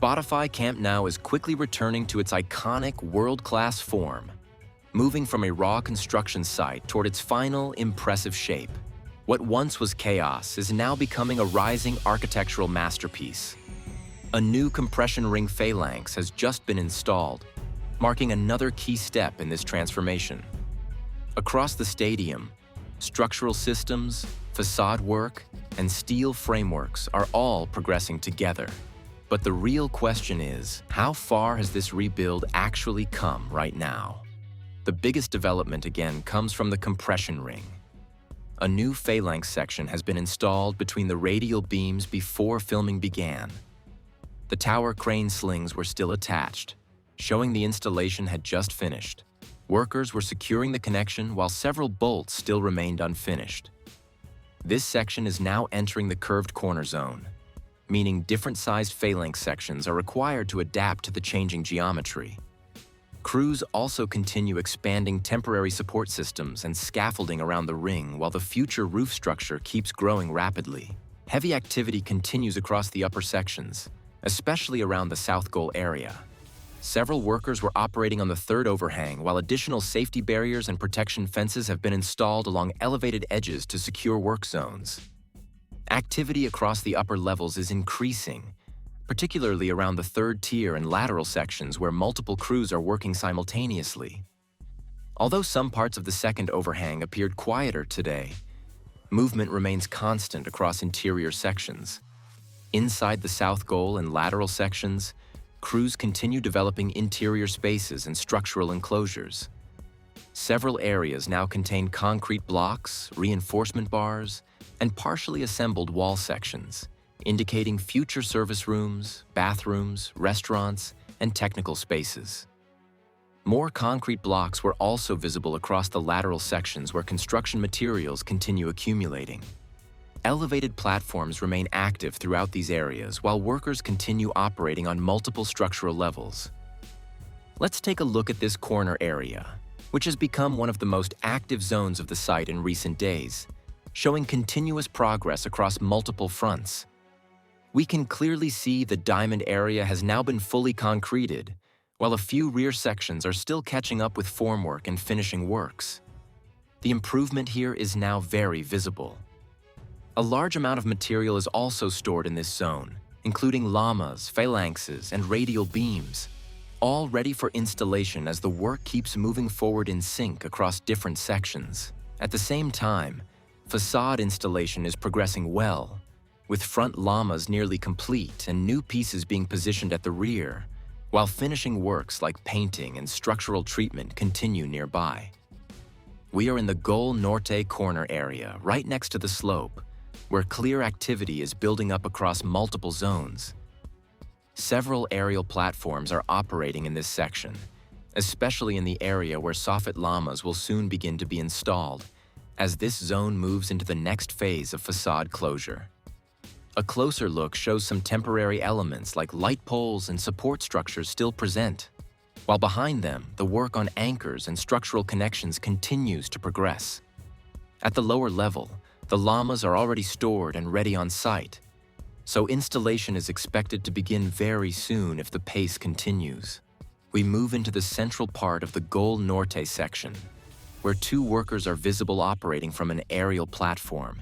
Spotify Camp Nou is quickly returning to its iconic world-class form, moving from a raw construction site toward its final, impressive shape. What once was chaos is now becoming a rising architectural masterpiece. A new compression ring Phalanx has just been installed, marking another key step in this transformation. Across the stadium, structural systems, facade work, and steel frameworks are all progressing together. But the real question is, how far has this rebuild actually come right now? The biggest development again comes from the compression ring. A new Phalanx section has been installed between the radial beams before filming began. The tower crane slings were still attached, showing the installation had just finished. Workers were securing the connection while several bolts still remained unfinished. This section is now entering the curved corner zone, meaning different-sized Phalanx sections are required to adapt to the changing geometry. Crews also continue expanding temporary support systems and scaffolding around the ring while the future roof structure keeps growing rapidly. Heavy activity continues across the upper sections, especially around the south goal area. Several workers were operating on the third overhang while additional safety barriers and protection fences have been installed along elevated edges to secure work zones. Activity across the upper levels is increasing, particularly around the third tier and lateral sections where multiple crews are working simultaneously. Although some parts of the second overhang appeared quieter today, movement remains constant across interior sections. Inside the south goal and lateral sections, crews continue developing interior spaces and structural enclosures. Several areas now contain concrete blocks, reinforcement bars, and partially assembled wall sections, indicating future service rooms, bathrooms, restaurants, and technical spaces. More concrete blocks were also visible across the lateral sections where construction materials continue accumulating. Elevated platforms remain active throughout these areas while workers continue operating on multiple structural levels. Let's take a look at this corner area, which has become one of the most active zones of the site in recent days, showing continuous progress across multiple fronts. We can clearly see the diamond area has now been fully concreted, while a few rear sections are still catching up with formwork and finishing works. The improvement here is now very visible. A large amount of material is also stored in this zone, including llamas, phalanxes, and radial beams, all ready for installation as the work keeps moving forward in sync across different sections. At the same time, facade installation is progressing well, with front llamas nearly complete and new pieces being positioned at the rear, while finishing works like painting and structural treatment continue nearby. We are in the Gol Norte corner area, right next to the slope, where clear activity is building up across multiple zones. Several aerial platforms are operating in this section, especially in the area where soffit llamas will soon begin to be installed, as this zone moves into the next phase of facade closure. A closer look shows some temporary elements like light poles and support structures still present, while behind them, the work on anchors and structural connections continues to progress. At the lower level, the llamas are already stored and ready on site, so installation is expected to begin very soon if the pace continues. We move into the central part of the Gol Norte section, where two workers are visible operating from an aerial platform,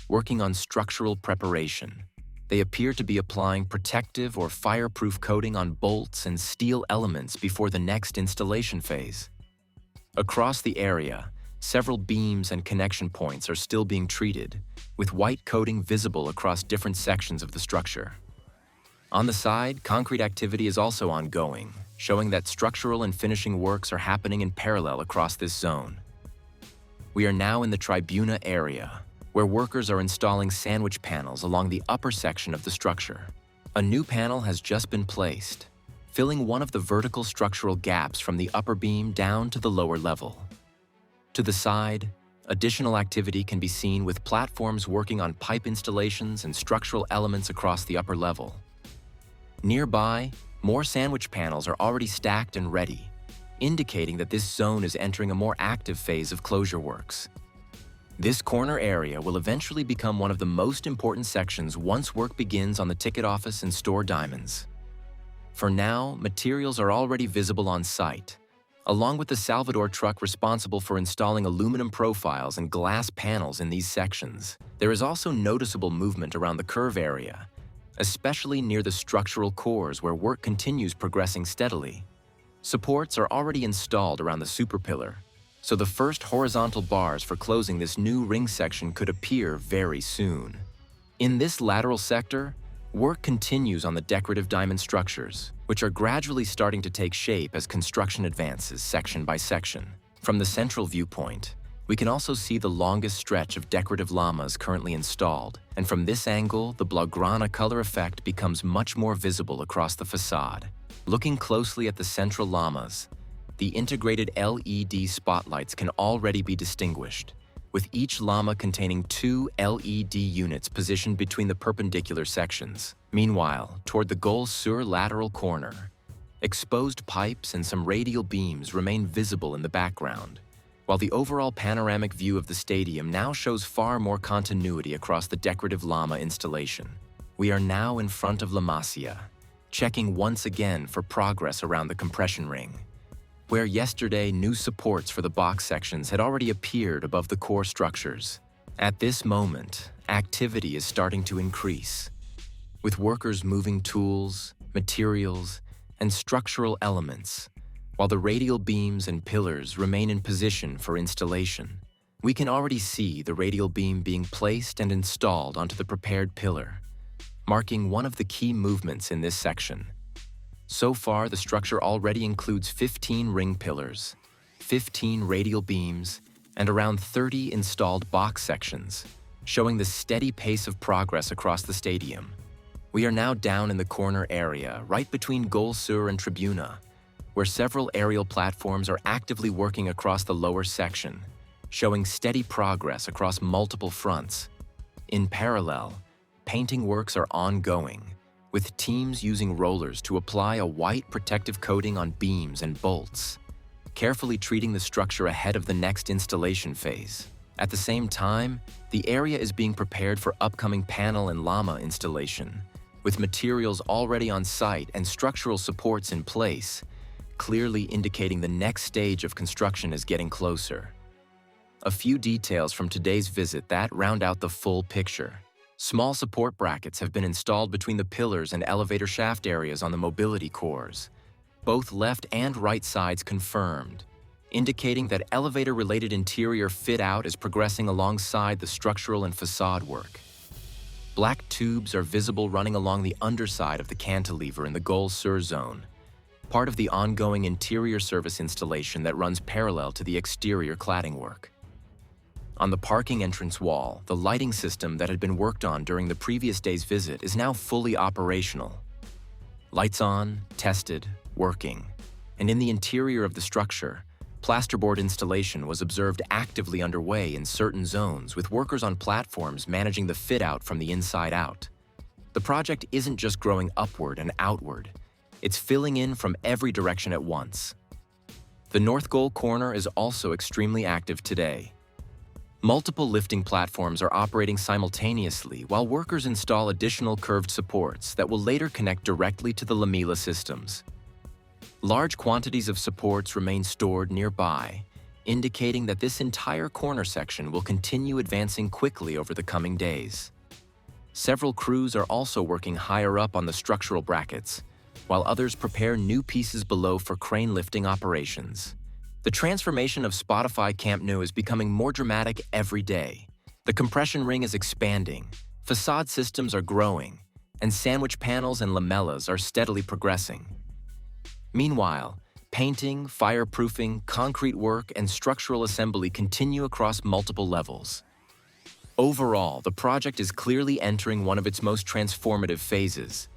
working on structural preparation. They appear to be applying protective or fireproof coating on bolts and steel elements before the next installation phase. Across the area, several beams and connection points are still being treated, with white coating visible across different sections of the structure. On the side, concrete activity is also ongoing, showing that structural and finishing works are happening in parallel across this zone. We are now in the Tribuna area, where workers are installing sandwich panels along the upper section of the structure. A new panel has just been placed, filling one of the vertical structural gaps from the upper beam down to the lower level. To the side, additional activity can be seen with platforms working on pipe installations and structural elements across the upper level. Nearby, more sandwich panels are already stacked and ready, indicating that this zone is entering a more active phase of closure works. This corner area will eventually become one of the most important sections once work begins on the ticket office and store diamonds. For now, materials are already visible on site, along with the Salvador truck responsible for installing aluminum profiles and glass panels in these sections. There is also noticeable movement around the curve area, especially near the structural cores where work continues progressing steadily. Supports are already installed around the superpillar, so the first horizontal bars for closing this new ring section could appear very soon. In this lateral sector, work continues on the decorative diamond structures, which are gradually starting to take shape as construction advances section by section. From the central viewpoint, we can also see the longest stretch of decorative llamas currently installed, and from this angle, the Blaugrana color effect becomes much more visible across the facade. Looking closely at the central llamas, the integrated LED spotlights can already be distinguished, with each llama containing 2 LED units positioned between the perpendicular sections. Meanwhile, toward the Gol Sur lateral corner, exposed pipes and some radial beams remain visible in the background, while the overall panoramic view of the stadium now shows far more continuity across the decorative llama installation. We are now in front of La Masia, checking once again for progress around the compression ring. Where yesterday new supports for the box sections had already appeared above the core structures, at this moment, activity is starting to increase, with workers moving tools, materials, and structural elements, while the radial beams and pillars remain in position for installation. We can already see the radial beam being placed and installed onto the prepared pillar, marking one of the key movements in this section. So far, the structure already includes 15 ring pillars, 15 radial beams, and around 30 installed box sections, showing the steady pace of progress across the stadium. We are now down in the corner area, right between Gol Sur and Tribuna, where several aerial platforms are actively working across the lower section, showing steady progress across multiple fronts. In parallel, painting works are ongoing, with teams using rollers to apply a white protective coating on beams and bolts, carefully treating the structure ahead of the next installation phase. At the same time, the area is being prepared for upcoming panel and llama installation, with materials already on site and structural supports in place, clearly indicating the next stage of construction is getting closer. A few details from today's visit that round out the full picture. Small support brackets have been installed between the pillars and elevator shaft areas on the mobility cores, both left and right sides confirmed, indicating that elevator-related interior fit-out is progressing alongside the structural and facade work. Black tubes are visible running along the underside of the cantilever in the Gol Sur zone, part of the ongoing interior service installation that runs parallel to the exterior cladding work. On the parking entrance wall, the lighting system that had been worked on during the previous day's visit is now fully operational. Lights on, tested, working. And in the interior of the structure, plasterboard installation was observed actively underway in certain zones, with workers on platforms managing the fit-out from the inside out. The project isn't just growing upward and outward, it's filling in from every direction at once. The North Goal corner is also extremely active today. Multiple lifting platforms are operating simultaneously while workers install additional curved supports that will later connect directly to the Lamella systems. Large quantities of supports remain stored nearby, indicating that this entire corner section will continue advancing quickly over the coming days. Several crews are also working higher up on the structural brackets, while others prepare new pieces below for crane lifting operations. The transformation of Spotify Camp Nou is becoming more dramatic every day. The compression ring is expanding, facade systems are growing, and sandwich panels and lamellas are steadily progressing. Meanwhile, painting, fireproofing, concrete work, and structural assembly continue across multiple levels. Overall, the project is clearly entering one of its most transformative phases,